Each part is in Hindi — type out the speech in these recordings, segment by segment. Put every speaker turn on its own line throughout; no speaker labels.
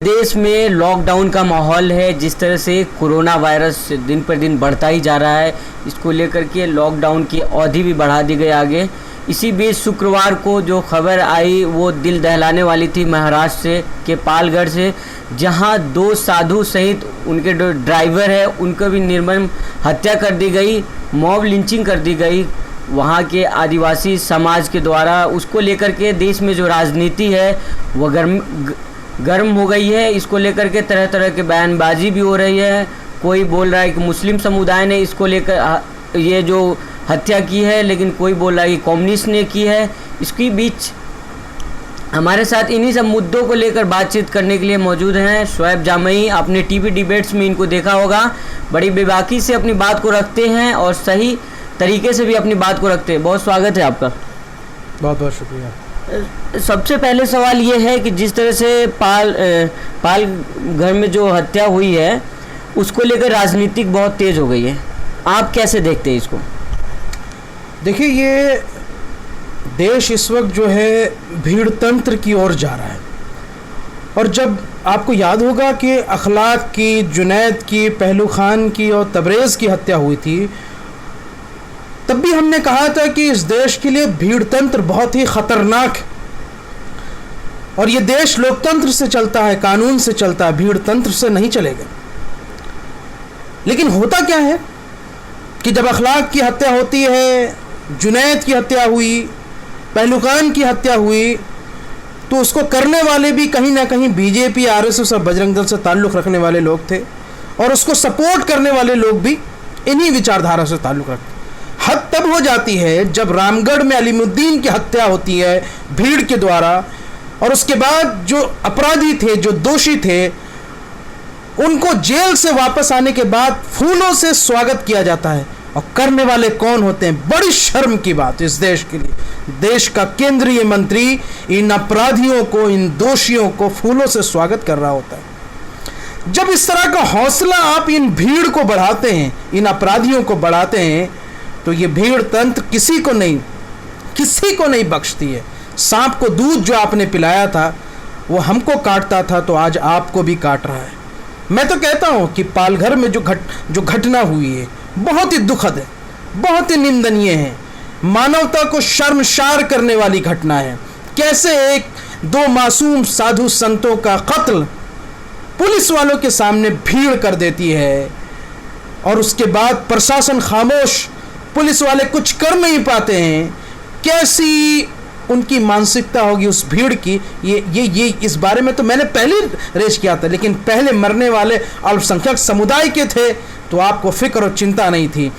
देश में लॉकडाउन का माहौल है, जिस तरह से कोरोना वायरस दिन पर दिन बढ़ता ही जा रहा है, इसको लेकर के लॉकडाउन की अवधि भी बढ़ा दी गई आगे। इसी बीच शुक्रवार को जो खबर आई वो दिल दहलाने वाली थी, महाराष्ट्र से के पालगढ़ से, जहां 2 साधु सहित उनके जो ड्राइवर है उनको भी निर्मम हत्या कर दी गई, मॉब लिंचिंग कर दी गई वहां के आदिवासी समाज के द्वारा। उसको लेकर के देश में जो राजनीति है वो गर्म हो गई है। इसको लेकर के तरह तरह के बयानबाजी भी हो रही है। कोई बोल रहा है कि मुस्लिम समुदाय ने इसको लेकर ये जो हत्या की है, लेकिन कोई बोल रहा है कि कम्युनिस्ट ने की है। इसके बीच हमारे साथ इन्हीं सब मुद्दों को लेकर बातचीत करने के लिए मौजूद हैं शोएब जामई। आपने टीवी डिबेट्स में इनको देखा होगा, बड़ी बेबाकी से अपनी बात को रखते हैं और सही तरीके से भी अपनी बात को रखते हैं। बहुत स्वागत है आपका।
बहुत बहुत शुक्रिया।
सबसे पहले सवाल ये है कि जिस तरह से पालघर में जो हत्या हुई है उसको लेकर राजनीतिक बहुत तेज हो गई है, आप कैसे देखते हैं इसको?
देखिए, ये देश इस वक्त जो है भीड़ तंत्र की ओर जा रहा है। और जब आपको याद होगा कि अखलाक की, जुनैद की, पहलू खान की और तबरेज़ की हत्या हुई थी, तब भी हमने कहा था कि इस देश के लिए भीड़ तंत्र बहुत ही ख़तरनाक है। और ये देश लोकतंत्र से चलता है, कानून से चलता है, भीड़ तंत्र से नहीं चलेगा। लेकिन होता क्या है कि जब अखलाक की हत्या होती है, जुनैद की हत्या हुई, पहलू खान की हत्या हुई, तो उसको करने वाले भी कहीं ना कहीं बीजेपी, आरएसएस और बजरंग दल से ताल्लुक़ रखने वाले लोग थे, और उसको सपोर्ट करने वाले लोग भी इन्हीं विचारधारा से ताल्लुक़ रखते। हद तब हो जाती है जब रामगढ़ में अलीमुद्दीन की हत्या होती है भीड़ के द्वारा, और उसके बाद जो अपराधी थे, जो दोषी थे, उनको जेल से वापस आने के बाद फूलों से स्वागत किया जाता है। और करने वाले कौन होते हैं? बड़ी शर्म की बात इस देश के लिए। देश का केंद्रीय मंत्री इन अपराधियों को, इन दोषियों को फूलों से स्वागत कर रहा होता है। जब इस तरह का हौसला आप इन भीड़ को बढ़ाते हैं, इन अपराधियों को बढ़ाते हैं, तो ये भीड़ तंत्र किसी को नहीं बख्शती है। सांप को दूध जो आपने पिलाया था वो हमको काटता था, तो आज आपको भी काट रहा है। मैं तो कहता हूँ कि पालघर में जो घटना हुई है बहुत ही दुखद है, बहुत ही निंदनीय है, मानवता को शर्मसार करने वाली घटना है। कैसे 2 मासूम साधु संतों का कत्ल पुलिस वालों के सामने भीड़ कर देती है, और उसके बाद प्रशासन खामोश, पुलिस वाले कुछ कर नहीं पाते हैं। कैसी उनकी मानसिकता होगी उस भीड़ की, ये इस बारे में तो मैंने पहले रेश किया था। लेकिन पहले मरने वाले अल्पसंख्यक समुदाय के थे तो आपको फिक्र और चिंता नहीं थी।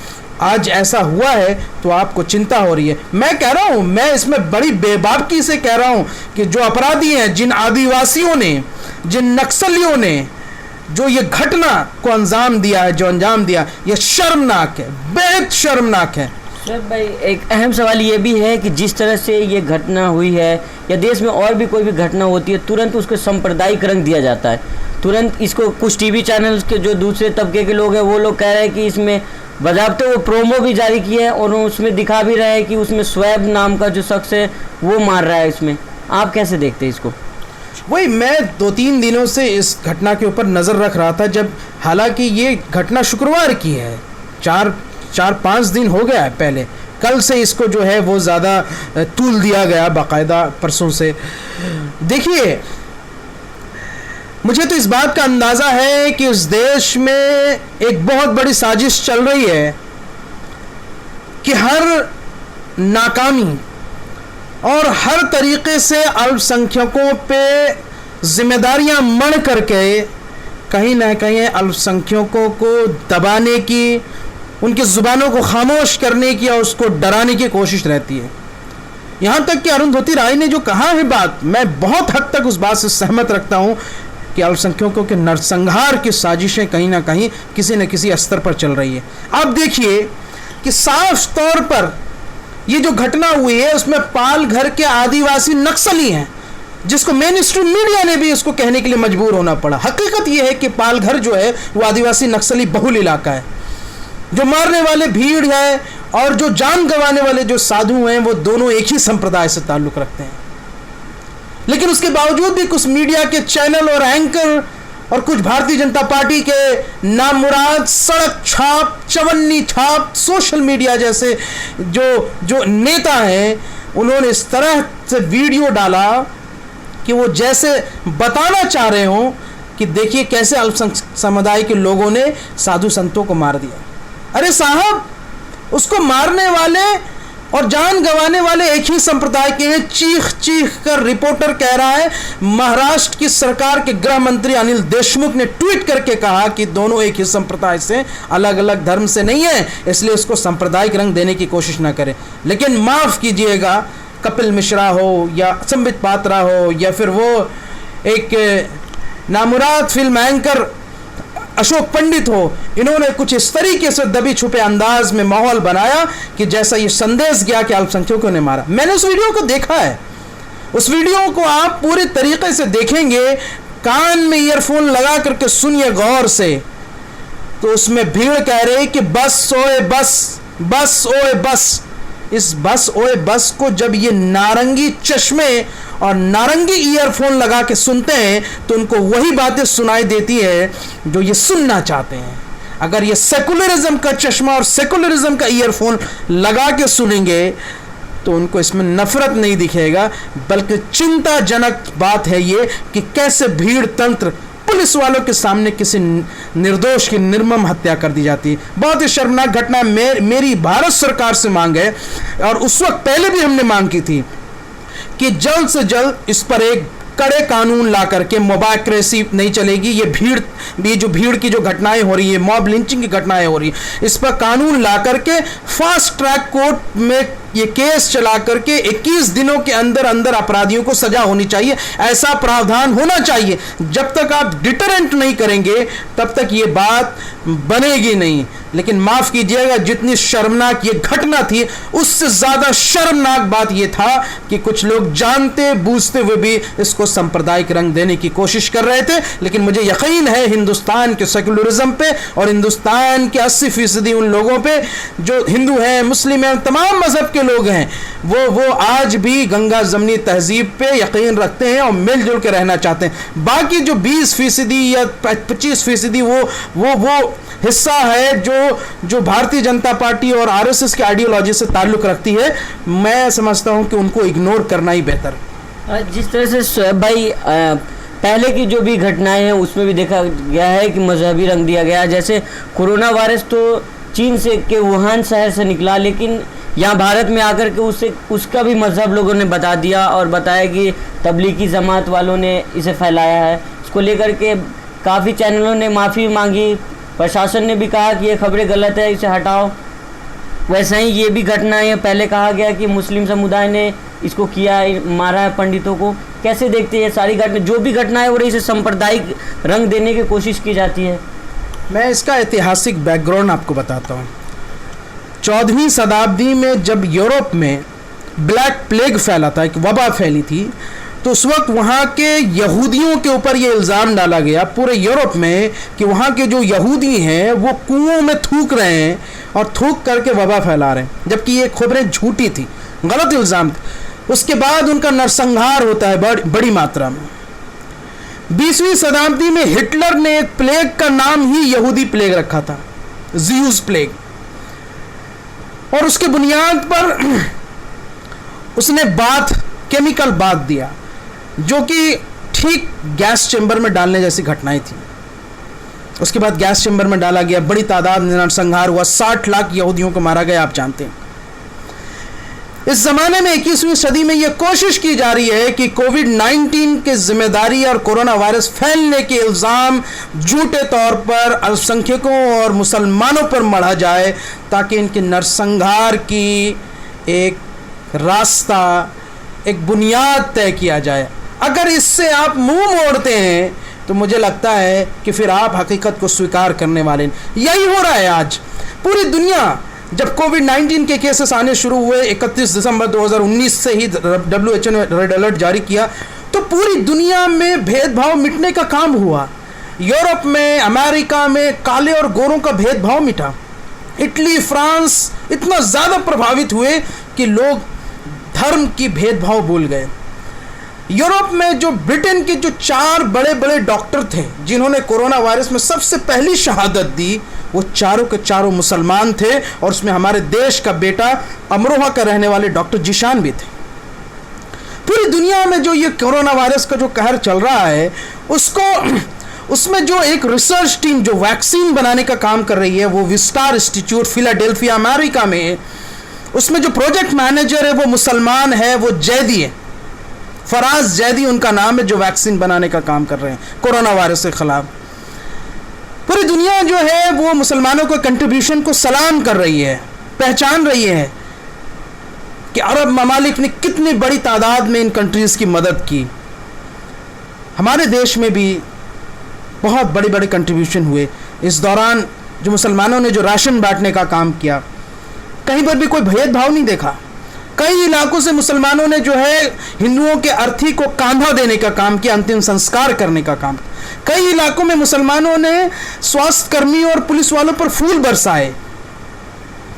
आज ऐसा हुआ है तो आपको चिंता हो रही है। मैं कह रहा हूँ, मैं इसमें बड़ी बेबाकी से कह रहा हूँ कि जो अपराधी हैं, जिन आदिवासियों ने, जिन नक्सलियों ने जो ये घटना को अंजाम दिया है, जो अंजाम दिया, ये शर्मनाक है, बेहद शर्मनाक है।
शोएब भाई, एक अहम सवाल ये भी है कि जिस तरह से ये घटना हुई है, या देश में और भी कोई भी घटना होती है, तुरंत उसको सांप्रदायिक रंग दिया जाता है। तुरंत इसको कुछ टीवी चैनल्स के जो दूसरे तबके के लोग हैं वो लोग कह रहे हैं कि इसमें बजाबते वो प्रोमो भी जारी किए हैं और उसमें दिखा भी रहे हैं कि उसमें शोएब नाम का जो शख्स है वो मार रहा है। इसमें आप कैसे देखते हैं इसको?
वही, मैं 2-3 दिनों से इस घटना के ऊपर नज़र रख रहा था, जब हालांकि ये घटना शुक्रवार की है, 4-5 दिन हो गया है पहले। कल से इसको जो है वो ज़्यादा तूल दिया गया बाकायदा, परसों से। देखिए, मुझे तो इस बात का अंदाज़ा है कि इस देश में एक बहुत बड़ी साजिश चल रही है कि हर नाकामी और हर तरीके से अल्पसंख्यकों पे जिम्मेदारियां मढ़ करके कहीं ना कहीं अल्पसंख्यकों को दबाने की, उनकी ज़ुबानों को खामोश करने की और उसको डराने की कोशिश रहती है। यहाँ तक कि अरुंधति राय ने जो कहा है बात, मैं बहुत हद तक उस बात से सहमत रखता हूँ कि अल्पसंख्यकों के नरसंहार की साजिशें कहीं ना कहीं किसी न किसी स्तर पर चल रही है। अब देखिए कि साफ तौर पर ये जो घटना हुई है उसमें पालघर के आदिवासी नक्सली हैं, जिसको मेन स्ट्रीम मीडिया ने भी इसको कहने के लिए मजबूर होना पड़ा। हकीकत ये है कि पालघर जो है वो आदिवासी नक्सली बहुल इलाका है। जो मारने वाले भीड़ है और जो जान गंवाने वाले जो साधु हैं वो दोनों एक ही संप्रदाय से ताल्लुक़ रखते हैं। लेकिन उसके बावजूद भी कुछ मीडिया के चैनल और एंकर और कुछ भारतीय जनता पार्टी के नामुराद सड़क छाप, चवन्नी छाप, सोशल मीडिया जैसे जो नेता हैं, उन्होंने इस तरह से वीडियो डाला कि वो जैसे बताना चाह रहे हो कि देखिए कैसे अल्पसंख्यक समुदाय के लोगों ने साधु संतों को मार दिया। अरे साहब, उसको मारने वाले और जान गंवाने वाले एक ही संप्रदाय के हैं। चीख चीख कर रिपोर्टर कह रहा है, महाराष्ट्र की सरकार के गृह मंत्री अनिल देशमुख ने ट्वीट करके कहा कि दोनों एक ही संप्रदाय से, अलग अलग धर्म से नहीं है, इसलिए उसको सांप्रदायिक रंग देने की कोशिश ना करें। लेकिन माफ कीजिएगा, कपिल मिश्रा हो या संबित पात्रा हो या फिर वो एक नामुराद फिल्म एंकर अशोक पंडित हो, इन्होंने कुछ इस तरीके से दबी छुपे अंदाज में माहौल बनाया कि जैसा ये संदेश गया कि अल्पसंख्यकों ने मारा। मैंने उस वीडियो को देखा है। उस वीडियो को आप पूरे तरीके से देखेंगे, कान में ईयरफोन लगा करके सुनिए गौर से, तो उसमें भीड़ कह रही कि बस ओए बस, बस ओए बस। इस बस ओए बस को जब ये नारंगी चश्मे और नारंगी ईयरफोन लगा के सुनते हैं तो उनको वही बातें सुनाई देती है जो ये सुनना चाहते हैं। अगर ये सेकुलरिज्म का चश्मा और सेकुलरिज्म का ईयरफोन लगा के सुनेंगे तो उनको इसमें नफरत नहीं दिखेगा, बल्कि चिंताजनक बात है ये कि कैसे भीड़ तंत्र पुलिस वालों के सामने किसी निर्दोष की निर्मम हत्या कर दी जाती है। बहुत ही शर्मनाक घटना। मेरी भारत सरकार से मांग है, और उस वक्त पहले भी हमने मांग की थी कि जल्द से जल्द इस पर एक कड़े कानून ला करके, मोबाक्रेसी नहीं चलेगी। ये जो भीड़ की जो घटनाएं हो रही है, मॉब लिंचिंग की घटनाएं हो रही है, इस पर कानून ला करके फास्ट ट्रैक कोर्ट में ये केस चला करके 21 दिनों के अंदर अंदर अपराधियों को सजा होनी चाहिए। ऐसा प्रावधान होना चाहिए। जब तक आप डिटरेंट नहीं करेंगे तब तक ये बात बनेगी नहीं। लेकिन माफ कीजिएगा, जितनी शर्मनाक ये घटना थी, उससे ज्यादा शर्मनाक बात ये था कि कुछ लोग जानते बूझते हुए भी इसको सांप्रदायिक रंग देने की कोशिश कर रहे थे। लेकिन मुझे यकीन है हिंदुस्तान के सेकुलरिज्म पे और हिंदुस्तान के 80% उन लोगों पे जो हिंदू हैं, मुस्लिम हैं, तमाम मजहब के लोग हैं, वो आज भी गंगा जमनी तहजीब पे यकीन रखते हैं और मिलजुल के रहना चाहते हैं। बाकी जो 20% या 25% वो हिस्सा है जो भारतीय जनता पार्टी और आरएसएस की आइडियोलॉजी से ताल्लुक रखती है, मैं समझता हूं कि उनको इग्नोर करना ही बेहतर।
जिस तरह से शोएब भाई पहले की जो भी घटनाएं हैं उसमें भी देखा गया है कि मजहबी रंग दिया गया। जैसे कोरोना वायरस तो चीन से के वुहान शहर से निकला, लेकिन यहाँ भारत में आकर के उसका भी मजहब लोगों ने बता दिया और बताया कि तबलीगी जमात वालों ने इसे फैलाया है। इसको लेकर के काफ़ी चैनलों ने माफ़ी मांगी, प्रशासन ने भी कहा कि ये खबरें गलत है, इसे हटाओ। वैसे ही ये भी घटनाएं पहले कहा गया कि मुस्लिम समुदाय ने इसको किया है, मारा है पंडितों को। कैसे देखते हैं सारी घटना, जो भी घटनाएं हो रही है, इसे सांप्रदायिक रंग देने की कोशिश की जाती है?
मैं इसका ऐतिहासिक बैकग्राउंड आपको बताता हूँ। 14वीं शताब्दी में जब यूरोप में ब्लैक प्लेग फैला था, एक वबा फैली थी, तो उस वक्त वहाँ के यहूदियों के ऊपर ये इल्ज़ाम डाला गया पूरे यूरोप में कि वहाँ के जो यहूदी हैं वो कुओं में थूक रहे हैं और थूक करके वबा फैला रहे हैं, जबकि ये खबरें झूठी थी, गलत इल्ज़ाम थे। उसके बाद उनका नरसंहार होता है बड़ी मात्रा में। 20वीं शताब्दी में हिटलर ने एक प्लेग का नाम ही यहूदी प्लेग रखा था, ज़्यूस प्लेग, और उसके बुनियाद पर उसने केमिकल बात दिया जो कि ठीक गैस चैम्बर में डालने जैसी घटनाएं थी। उसके बाद गैस चैम्बर में डाला गया, बड़ी तादाद में नरसंहार हुआ, 60 लाख यहूदियों को मारा गया, आप जानते हैं। इस जमाने में 21वीं सदी में यह कोशिश की जा रही है कि कोविड-19 की जिम्मेदारी और कोरोना वायरस फैलने के इल्ज़ाम झूठे तौर पर अल्पसंख्यकों और मुसलमानों पर मढ़ा जाए ताकि इनके नरसंहार की एक रास्ता, एक बुनियाद तय किया जाए। अगर इससे आप मुंह मोड़ते हैं तो मुझे लगता है कि फिर आप हकीकत को स्वीकार करने वाले नहीं। यही हो रहा है आज पूरी दुनिया। जब कोविड-19 के केसेस आने शुरू हुए 31 दिसंबर 2019 से ही WHO ने रेड अलर्ट जारी किया, तो पूरी दुनिया में भेदभाव मिटने का काम हुआ। यूरोप में, अमेरिका में काले और गोरों का भेदभाव मिटा। इटली, फ्रांस इतना ज़्यादा प्रभावित हुए कि लोग धर्म की भेदभाव भूल गए। यूरोप में जो ब्रिटेन के जो 4 बड़े बड़े डॉक्टर थे जिन्होंने कोरोना वायरस में सबसे पहली शहादत दी, वो चारों के चारों मुसलमान थे, और उसमें हमारे देश का बेटा अमरोहा का रहने वाले डॉक्टर जीशान भी थे। पूरी दुनिया में जो ये कोरोना वायरस का जो कहर चल रहा है, उसमें जो एक रिसर्च टीम जो वैक्सीन बनाने का काम कर रही है, वो विस्टार इंस्टीट्यूट फिलाडेल्फिया अमेरिका में, उसमें जो प्रोजेक्ट मैनेजर है वो मुसलमान है, वो जैदी है, फराज जैदी उनका नाम है, जो वैक्सीन बनाने का काम कर रहे हैं कोरोना वायरस के खिलाफ। पूरी दुनिया जो है वो मुसलमानों के कंट्रीब्यूशन को सलाम कर रही है, पहचान रही है कि अरब ममालिक ने कितनी बड़ी तादाद में इन कंट्रीज़ की मदद की। हमारे देश में भी बहुत बड़े बड़े कंट्रीब्यूशन हुए। इस दौरान जो मुसलमानों ने जो राशन बांटने का काम किया, कहीं पर भी कोई भेदभाव नहीं देखा। कई इलाकों से मुसलमानों ने जो है हिंदुओं के अर्थी को कांधा देने का काम किया, अंतिम संस्कार करने का काम। कई इलाकों में मुसलमानों ने स्वास्थ्य कर्मी और पुलिस वालों पर फूल बरसाए।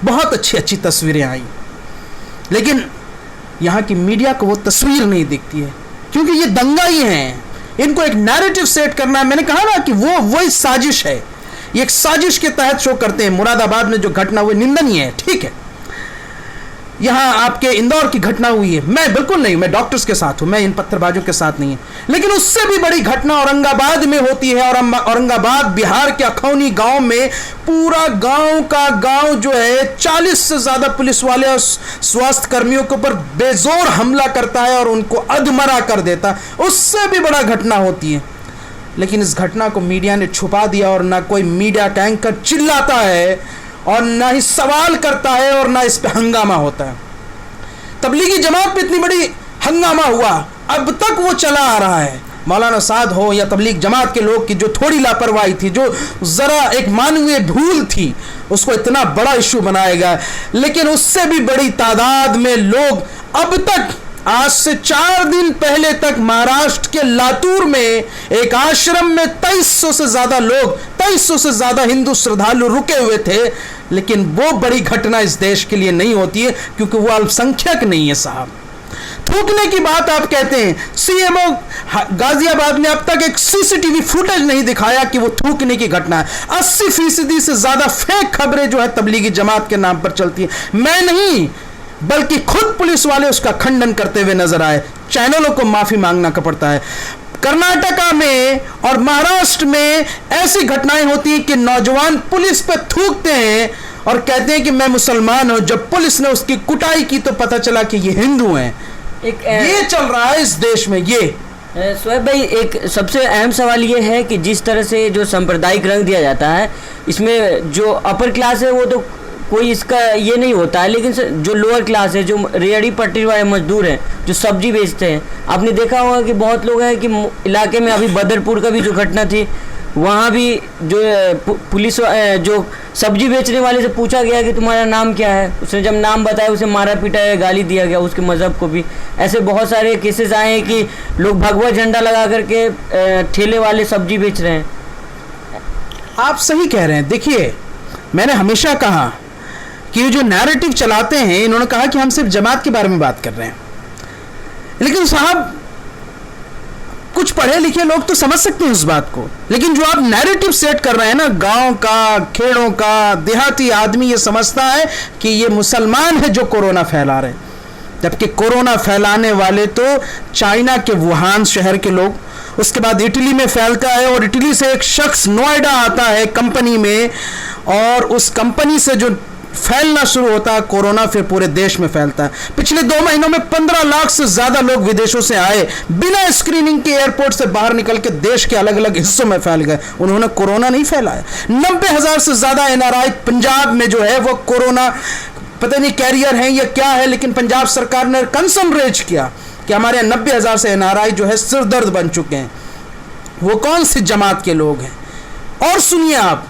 बहुत अच्छी अच्छी तस्वीरें आई, लेकिन यहाँ की मीडिया को वो तस्वीर नहीं दिखती है, क्योंकि ये दंगाई हैं। इनको एक नैरेटिव सेट करना है। मैंने कहा ना कि वो एक साजिश है, ये एक साजिश के तहत शो करते हैं। मुरादाबाद में जो घटना हुई निंदनीय है, ठीक है। यहाँ आपके इंदौर की घटना हुई है, मैं बिल्कुल नहीं, मैं डॉक्टर्स के साथ हूँ, मैं इन पत्थरबाजों के साथ नहीं है। लेकिन उससे भी बड़ी घटना औरंगाबाद में होती है, और औरंगाबाद बिहार के अखौनी गांव में पूरा गांव का गांव जो है 40 से ज़्यादा पुलिस वाले और स्वास्थ्य कर्मियों के ऊपर बेजोर हमला करता है और उनको अधमरा कर देता है। उससे भी बड़ा घटना होती है, लेकिन इस घटना को मीडिया ने छुपा दिया, और ना कोई मीडिया टैंकर चिल्लाता है, और ना ही सवाल करता है, और ना इस पे हंगामा होता है। तबलीगी जमात पे इतनी बड़ी हंगामा हुआ, अब तक वो चला आ रहा है। मौलाना साद हो या तबलीग जमात के लोग की जो थोड़ी लापरवाही थी, जो ज़रा एक मानवीय भूल थी, उसको इतना बड़ा इशू बनाया गया। लेकिन उससे भी बड़ी तादाद में लोग अब तक, आज से 4 दिन पहले तक महाराष्ट्र के लातूर में एक आश्रम में 2300 से ज़्यादा लोग, 2300 से ज़्यादा हिंदू श्रद्धालु रुके हुए थे। लेकिन वो बड़ी घटना इस देश के लिए नहीं होती है, क्योंकि वो अल्पसंख्यक नहीं है साहब। थूकने की बात आप कहते हैं, सीएमओ गाजियाबाद ने अब तक एक सीसीटीवी फुटेज नहीं दिखाया कि वो थूकने की घटना है। 80% से ज़्यादा फेक खबरें जो है तबलीगी जमात के नाम पर चलती है। मैं नहीं, बल्कि खुद पुलिस वाले उसका खंडन करते हुए नजर आए। चैनलों को माफी मांगना पड़ता है। कर्नाटका में और महाराष्ट्र में ऐसी घटनाएं होती हैं कि नौजवान पुलिस पे थूकते हैं और कहते हैं कि मैं मुसलमान हूं। जब पुलिस ने उसकी कुटाई की तो पता चला कि ये हिंदू हैं। ये चल रहा है इस देश में। ये
शोएब भाई, एक सबसे अहम सवाल ये है कि जिस तरह से जो सांप्रदायिक रंग दिया जाता है, इसमें जो अपर क्लास है वो तो कोई इसका ये नहीं होता है, लेकिन जो लोअर क्लास है, जो रेहड़ी पटरी वाले मजदूर हैं, जो सब्जी बेचते हैं, आपने देखा होगा कि बहुत लोग हैं कि इलाके में अभी बदरपुर का भी जो घटना थी, वहाँ भी जो पुलिस जो सब्जी बेचने वाले से पूछा गया कि तुम्हारा नाम क्या है, उसने जब नाम बताया उसे मारा पीटा, गाली दिया गया, उसके मज़हब को भी। ऐसे बहुत सारे केसेस आए हैं कि लोग भगवा झंडा लगा करके ठेले वाले सब्जी बेच रहे हैं।
आप सही कह रहे हैं। देखिए, मैंने हमेशा कहा कि ये जो नैरेटिव चलाते हैं, इन्होंने कहा कि हम सिर्फ जमात के बारे में बात कर रहे हैं, लेकिन साहब कुछ पढ़े लिखे लोग तो समझ सकते हैं उस बात को। लेकिन जो आप नैरेटिव सेट कर रहे हैं ना, गांव का, खेड़ों का, देहाती आदमी ये समझता है कि ये मुसलमान है जो कोरोना फैला रहे हैं, जबकि कोरोना फैलाने वाले तो चाइना के वुहान शहर के लोग, उसके बाद इटली में फैलता है, और इटली से एक शख्स नोएडा आता है कंपनी में, और उस कंपनी से जो फैलना शुरू होता है कोरोना, फिर पूरे देश में फैलता है। पिछले 2 महीनों में 15 लाख से ज्यादा लोग विदेशों से आए, बिना स्क्रीनिंग के एयरपोर्ट से बाहर निकल के देश के अलग अलग हिस्सों में फैल गए। उन्होंने कोरोना नहीं फैलाया। 90,000 से ज्यादा एनआरआई पंजाब में जो है वो कोरोना पता नहीं कैरियर है या क्या है, लेकिन पंजाब सरकार ने कंसर्न रेज किया कि हमारे यहाँ 90,000 से एनआरआई जो है सिरदर्द बन चुके हैं। वो कौन सी जमात के लोग हैं? और सुनिए आप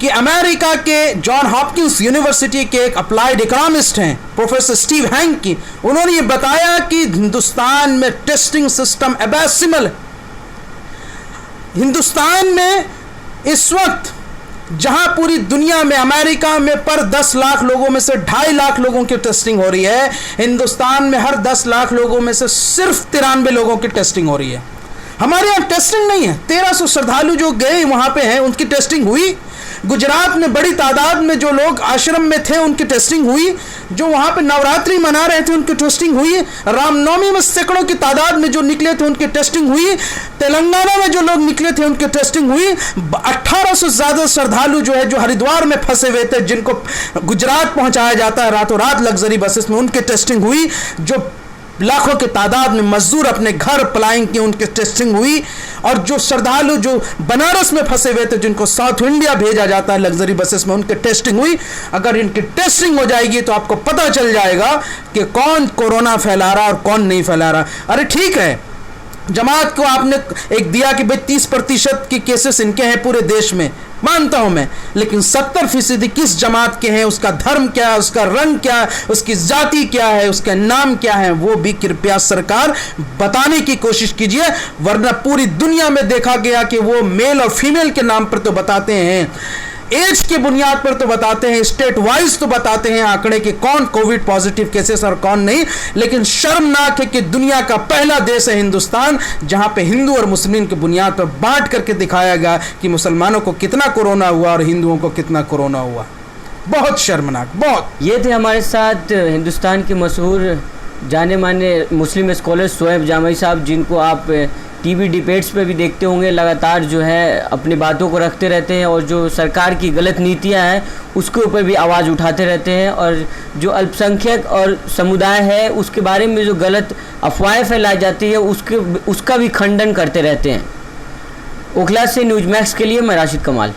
कि अमेरिका के जॉन हॉपकिंस यूनिवर्सिटी के एक अप्लाइड इकोनॉमिस्ट हैं प्रोफेसर स्टीव हैंक की, उन्होंने ये बताया कि हिंदुस्तान में टेस्टिंग सिस्टम एबैसिमल है। हिंदुस्तान में इस वक्त जहां पूरी दुनिया में, अमेरिका में पर 10 लाख लोगों में से 2.5 लाख लोगों की टेस्टिंग हो रही है, हिंदुस्तान में हर 10 लाख लोगों में से सिर्फ 93 लोगों की टेस्टिंग हो रही है। हमारे यहाँ टेस्टिंग नहीं है। 1300 श्रद्धालु जो गए वहां पे हैं, उनकी टेस्टिंग हुई। गुजरात में बड़ी तादाद में जो लोग आश्रम में थे उनकी टेस्टिंग हुई। जो वहां पे नवरात्रि मना रहे थे उनकी टेस्टिंग हुई। रामनवमी में सैकड़ों की तादाद में जो निकले थे उनकी टेस्टिंग हुई। तेलंगाना में जो लोग निकले थे उनकी टेस्टिंग हुई। 1800 से ज्यादा श्रद्धालु जो है, जो हरिद्वार में फंसे हुए थे, जिनको गुजरात पहुंचाया जाता है रातों रात लग्जरी बसेस में, उनकी टेस्टिंग हुई। जो लाखों की तादाद में मजदूर अपने घर पलायन किए, उनकी टेस्टिंग हुई। और जो श्रद्धालु जो बनारस में फंसे हुए थे, जिनको साउथ इंडिया भेजा जाता है लग्जरी बसेस में, उनकी टेस्टिंग हुई। अगर इनकी टेस्टिंग हो जाएगी तो आपको पता चल जाएगा कि कौन कोरोना फैला रहा और कौन नहीं फैला रहा। अरे ठीक है, जमात को आपने एक दिया कि भाई 30% के केसेस इनके हैं पूरे देश में, मानता हूं मैं, लेकिन 70% किस जमात के हैं, उसका धर्म क्या है, उसका रंग क्या है, उसकी जाति क्या है, उसका नाम क्या है, वो भी कृपया सरकार बताने की कोशिश कीजिए। वरना पूरी दुनिया में देखा गया कि वो मेल और फीमेल के नाम पर तो बताते हैं, एज के बुनियाद पर तो बताते हैं, स्टेट वाइज तो बताते हैं आंकड़े कि कौन कोविड पॉजिटिव केसेस और कौन नहीं। लेकिन शर्मनाक है कि दुनिया का पहला देश है हिंदुस्तान, जहां पे हिंदू और मुस्लिम की बुनियाद पर बांट करके दिखाया गया कि मुसलमानों को कितना कोरोना हुआ और हिंदुओं को कितना कोरोना हुआ। बहुत शर्मनाक, बहुत।
ये थे हमारे साथ हिंदुस्तान के मशहूर जाने माने मुस्लिम स्कॉलर शोएब जामई साहब, जिनको आप टीवी डिबेट्स पे भी देखते होंगे। लगातार जो है अपनी बातों को रखते रहते हैं और जो सरकार की गलत नीतियां हैं उसके ऊपर भी आवाज़ उठाते रहते हैं, और जो अल्पसंख्यक और समुदाय है उसके बारे में जो गलत अफवाहें फैलाई जाती है उसका भी खंडन करते रहते हैं। ओखला से न्यूज़ मैक्स के लिए मैं राशिद कमाल।